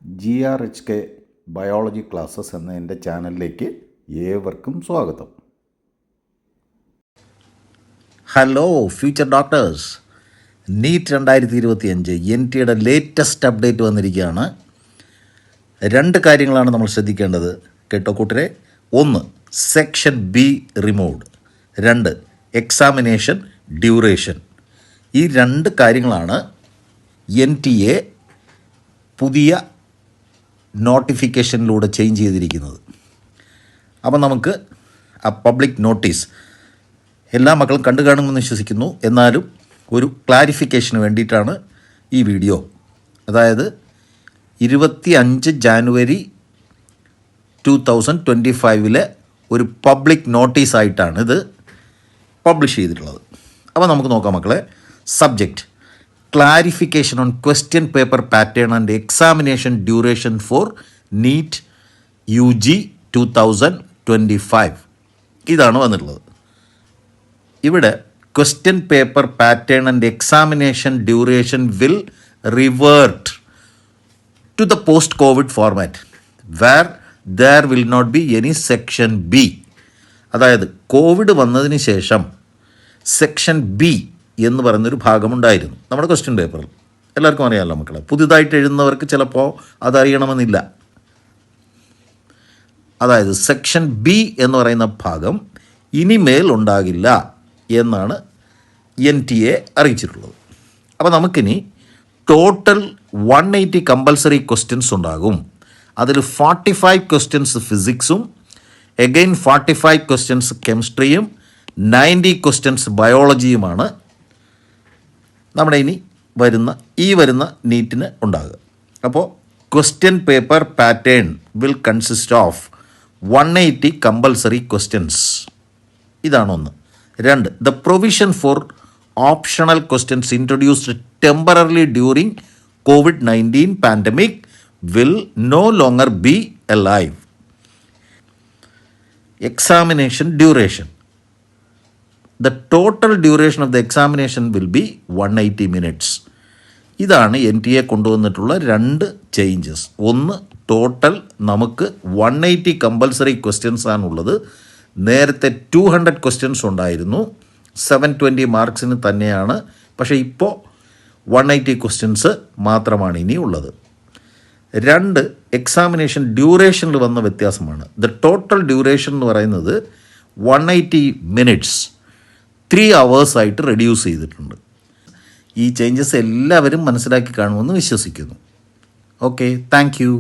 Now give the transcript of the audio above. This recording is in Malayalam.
GRHK ബയോളജി ക്ലാസ്സസ് എന്ന എൻ്റെ ചാനലിലേക്ക് ഏവർക്കും സ്വാഗതം. ഹലോ ഫ്യൂച്ചർ ഡോക്ടേഴ്സ്, നീറ്റ് 2025 NTയുടെ ലേറ്റസ്റ്റ് അപ്ഡേറ്റ് വന്നിരിക്കുകയാണ്. 2 കാര്യങ്ങളാണ് നമ്മൾ ശ്രദ്ധിക്കേണ്ടത് കേട്ടോ കൂട്ടരെ. 1, section B removed. 2, examination duration. ഈ 2 കാര്യങ്ങളാണ് NTA പുതിയ നോട്ടിഫിക്കേഷനിലൂടെ ചേഞ്ച് ചെയ്തിരിക്കുന്നത്. അപ്പം നമുക്ക് ആ പബ്ലിക് നോട്ടീസ് എല്ലാ മക്കളും കണ്ടു കാണുമെന്ന് വിശ്വസിക്കുന്നു. എന്നാലും ഒരു ക്ലാരിഫിക്കേഷന് വേണ്ടിയിട്ടാണ് ഈ വീഡിയോ. അതായത് 25 ജാനുവരി 2025 ഒരു പബ്ലിക് നോട്ടീസായിട്ടാണ് ഇത് പബ്ലിഷ് ചെയ്തിട്ടുള്ളത്. അപ്പോൾ നമുക്ക് നോക്കാം മക്കളെ. Subject: clarification on question paper pattern and examination duration for NEET UG 2025. ഇതാണ് വന്നിട്ടുള്ളത്. ഇവിടെ question paper pattern and examination duration will revert to the post COVID format where there will not be any section B. അതായത് കോവിഡ് വന്നതിന് ശേഷം സെക്ഷൻ ബി എന്ന് പറയുന്നൊരു ഭാഗമുണ്ടായിരുന്നു നമ്മുടെ ക്വസ്റ്റ്യൻ പേപ്പറിൽ. എല്ലാവർക്കും അറിയാമല്ലോ മക്കളെ. പുതിയതായിട്ട് എഴുതുന്നവർക്ക് ചിലപ്പോൾ അതറിയണമെന്നില്ല. അതായത് സെക്ഷൻ ബി എന്ന് പറയുന്ന ഭാഗം ഇനിമേൽ ഉണ്ടാകില്ല എന്നാണ് NTA അറിയിച്ചിട്ടുള്ളത്. അപ്പോൾ നമുക്കിനി ടോട്ടൽ 180 കമ്പൽസറി ക്വസ്റ്റ്യൻസ് ഉണ്ടാകും. അതിൽ 45 ക്വസ്റ്റ്യൻസ് ഫിസിക്സും, എഗെയിൻ 45 ക്വസ്റ്റ്യൻസ് കെമിസ്ട്രിയും, 90 ക്വസ്റ്റ്യൻസ് ബയോളജിയുമാണ് നമ്മുടെ വരുന്ന നീറ്റിന് ഉണ്ടാകുക. അപ്പോൾ question paper pattern will consist of 180 compulsory questions. ഇതാണ് 1. 2, the provision for optional questions introduced temporarily during COVID-19 pandemic will no longer be alive. Examination duration: the total duration of the examination will be 180 minutes. ഇതാണ് NTA കൊണ്ടുവന്നിട്ടുള്ള 2 ചേഞ്ചസ്. 1, ടോട്ടൽ നമുക്ക് 180 കമ്പൽസറി ക്വസ്റ്റ്യൻസ് ആണുള്ളത്. നേരത്തെ 200 ക്വസ്റ്റ്യൻസ് ഉണ്ടായിരുന്നു. 720 മാർക്സിന് തന്നെയാണ്. പക്ഷേ ഇപ്പോൾ 180 ക്വസ്റ്റ്യൻസ് മാത്രമാണ് ഇനി ഉള്ളത്. 2, എക്സാമിനേഷൻ ഡ്യൂറേഷനിൽ വന്ന വ്യത്യാസമാണ്. ദ ടോട്ടൽ ഡ്യൂറേഷൻ എന്ന് പറയുന്നത് 180 മിനിറ്റ്സ് 3 hours ആയിട്ട് റെഡ്യൂസ് ചെയ്തിട്ടുണ്ട്. ഈ ചേഞ്ചസ് എല്ലാവരും മനസ്സിലാക്കി കാണുമെന്ന് വിശ്വസിക്കുന്നു. Okay, thank you.